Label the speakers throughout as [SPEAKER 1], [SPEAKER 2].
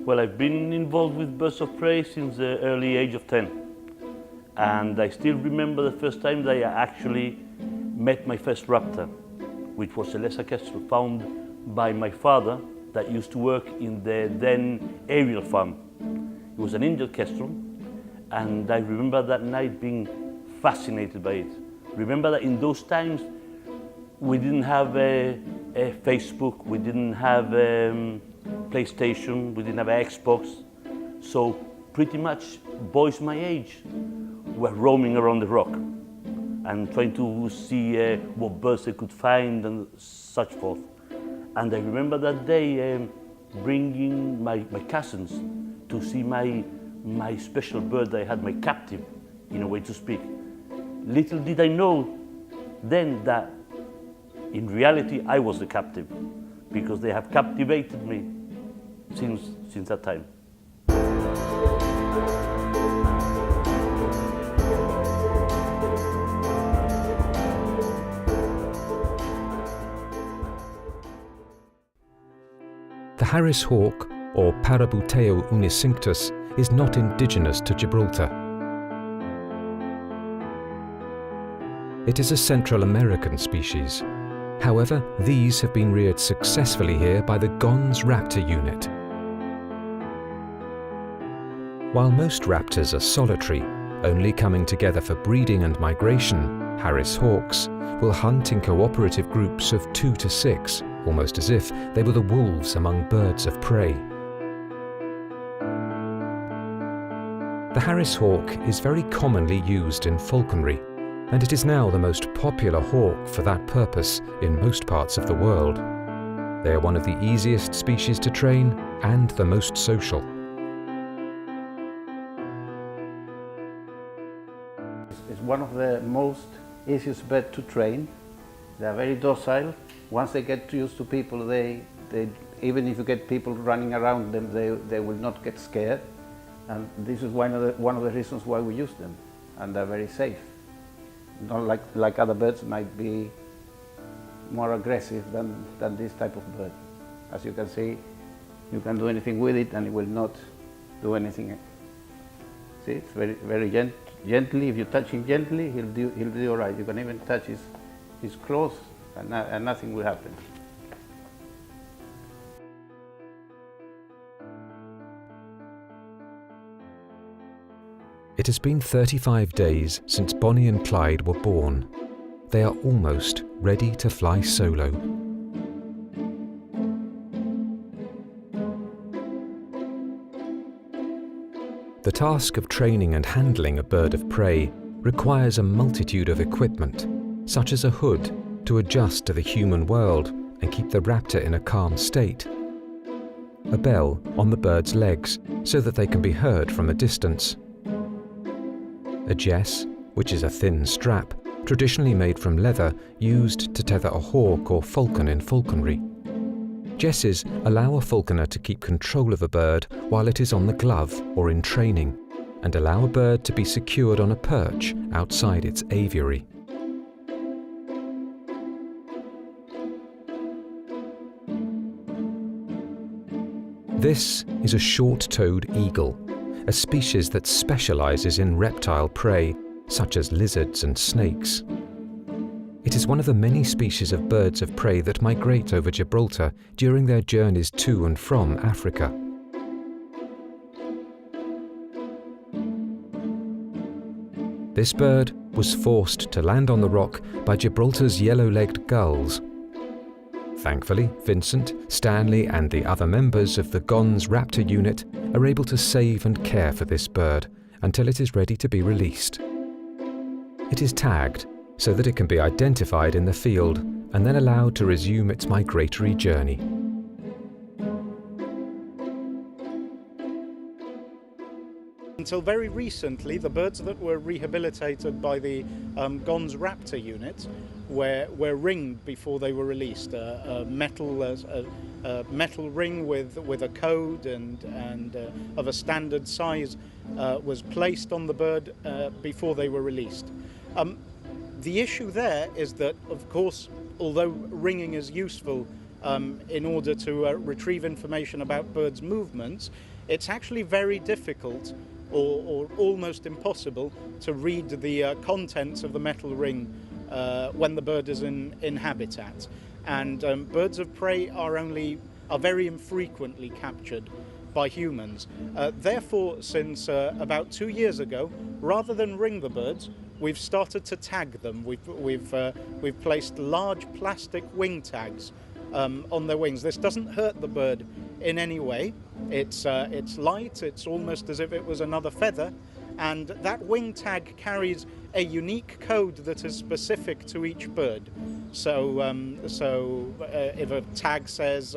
[SPEAKER 1] Well, I've been involved with birds of prey since the early age of 10. And I still remember the first time that I actually met my first raptor, which was a lesser kestrel found by my father that used to work in the then aerial farm. It was an angel kestrel, and I remember that night being fascinated by it. Remember that in those times, we didn't have a Facebook, we didn't have PlayStation, we didn't have an Xbox. So pretty much boys my age were roaming around the rock and trying to see what birds they could find and such forth. And I remember that day bringing my cousins to see my special bird that I had, my captive, in a way to speak. Little did I know then that in reality I was the captive, because they have captivated me since that time.
[SPEAKER 2] The Harris hawk, or Parabuteo unicinctus, is not indigenous to Gibraltar. It is a Central American species. However, these have been reared successfully here by the Gons raptor unit. While most raptors are solitary, only coming together for breeding and migration, Harris hawks will hunt in cooperative groups of 2 to 6, almost as if they were the wolves among birds of prey. The Harris hawk is very commonly used in falconry, and it is now the most popular hawk for that purpose in most parts of the world. They are one of the easiest species to train and the most social.
[SPEAKER 3] It's one of the most easiest birds to train. They are very docile. Once they get used to people, they even if you get people running around them, they will not get scared. And this is one of the reasons why we use them. And they're very safe. Not like other birds might be more aggressive than this type of bird. As you can see, you can do anything with it and it will not do anything. See, it's very gently. If you touch him gently, he'll do all right. You can even touch his claws and nothing will happen.
[SPEAKER 2] It has been 35 days since Bonnie and Clyde were born. They are almost ready to fly solo. The task of training and handling a bird of prey requires a multitude of equipment, such as a hood to adjust to the human world and keep the raptor in a calm state, a bell on the bird's legs so that they can be heard from a distance, a jess, which is a thin strap, traditionally made from leather, used to tether a hawk or falcon in falconry. Jesses allow a falconer to keep control of a bird while it is on the glove or in training, and allow a bird to be secured on a perch outside its aviary. This is a short-toed eagle, a species that specializes in reptile prey, such as lizards and snakes. It is one of the many species of birds of prey that migrate over Gibraltar during their journeys to and from Africa. This bird was forced to land on the rock by Gibraltar's yellow-legged gulls. Thankfully, Vincent, Stanley and the other members of the Gons raptor unit are able to save and care for this bird until it is ready to be released. It is tagged so that it can be identified in the field and then allowed to resume its migratory journey.
[SPEAKER 4] Until very recently, the birds that were rehabilitated by the Gons raptor unit were ringed before they were released. A metal ring with a code and of a standard size was placed on the bird before they were released. The issue there is that, of course, although ringing is useful in order to retrieve information about birds' movements, it's actually very difficult or almost impossible to read the contents of the metal ring when the bird is in habitat. And birds of prey are very infrequently captured by humans. Therefore, since about 2 years ago, rather than ring the birds, we've started to tag them. We've placed large plastic wing tags on their wings. This doesn't hurt the bird in any way. It's light. It's almost as if it was another feather, and that wing tag carries a unique code that is specific to each bird. So, if a tag says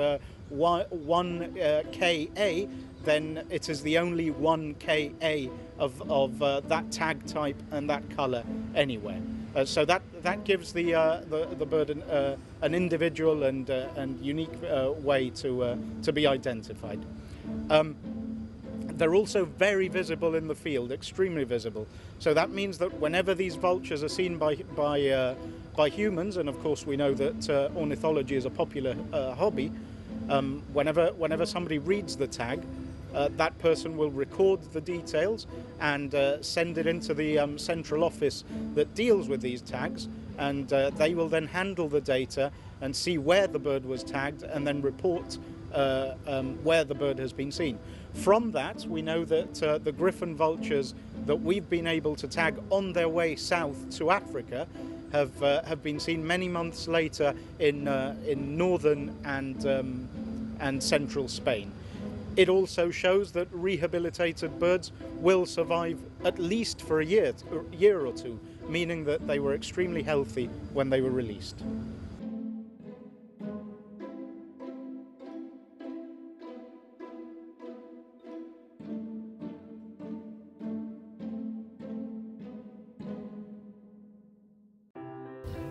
[SPEAKER 4] 1KA, then it is the only 1KA of that tag type and that colour anywhere. So that gives the bird an individual and unique way to be identified. They're also very visible in the field, extremely visible. So that means that whenever these vultures are seen by humans, and of course we know that ornithology is a popular hobby, whenever somebody reads the tag, that person will record the details and send it into the central office that deals with these tags, and they will then handle the data and see where the bird was tagged and then report where the bird has been seen. From that, we know that the griffon vultures that we've been able to tag on their way south to Africa have been seen many months later in northern and central Spain. It also shows that rehabilitated birds will survive at least for a year or two, meaning that they were extremely healthy when they were released.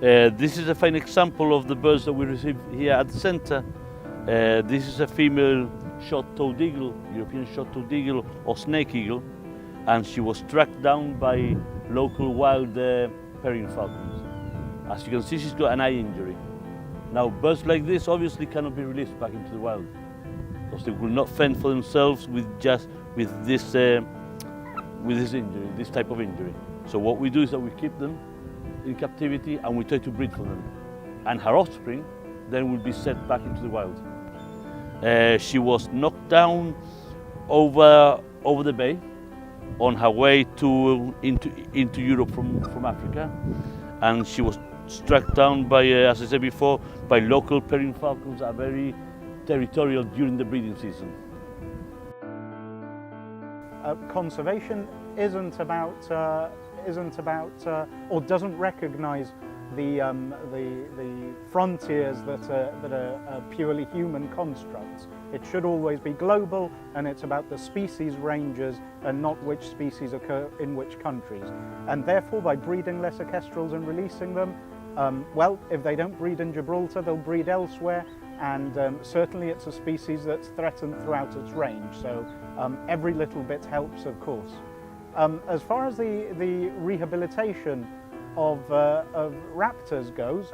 [SPEAKER 1] This is a fine example of the birds that we receive here at the centre. This is a female short-toed eagle, European short-toed eagle or snake eagle, and she was tracked down by local wild peregrine falcons. As you can see, she's got an eye injury. Now, birds like this obviously cannot be released back into the wild because they will not fend for themselves with this injury, this type of injury. So what we do is that we keep them in captivity and we try to breed for them, and her offspring then will be sent back into the wild. She was knocked down over the bay on her way into Europe from Africa, and she was struck down by, as I said before, by local peregrine falcons that are very territorial during the breeding season.
[SPEAKER 4] Conservation isn't about or doesn't recognise the frontiers that are purely human constructs. It should always be global, and it's about the species ranges and not which species occur in which countries. And therefore, by breeding lesser kestrels and releasing them, well, if they don't breed in Gibraltar, they'll breed elsewhere, and certainly it's a species that's threatened throughout its range. So every little bit helps, of course. As far as the rehabilitation of raptors goes,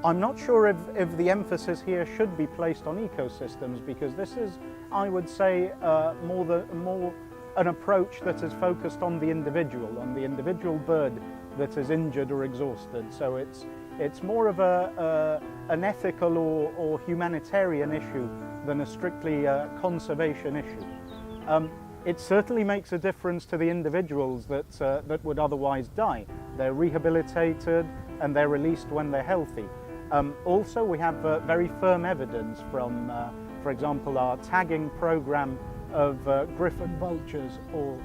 [SPEAKER 4] I'm not sure if the emphasis here should be placed on ecosystems, because this is, I would say, more an approach that is focused on the individual bird that is injured or exhausted. So it's more of an ethical or humanitarian issue than a strictly conservation issue. It certainly makes a difference to the individuals that would otherwise die. They're rehabilitated and they're released when they're healthy. Also, we have very firm evidence from, for example, our tagging program of griffon vultures or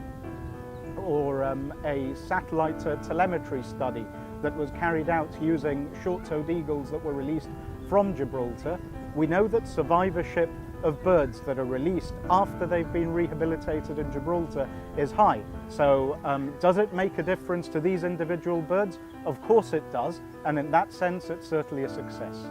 [SPEAKER 4] a satellite telemetry study that was carried out using short-toed eagles that were released from Gibraltar. We know that survivorship of birds that are released after they've been rehabilitated in Gibraltar is high. So does it make a difference to these individual birds? Of course it does, and in that sense it's certainly a success.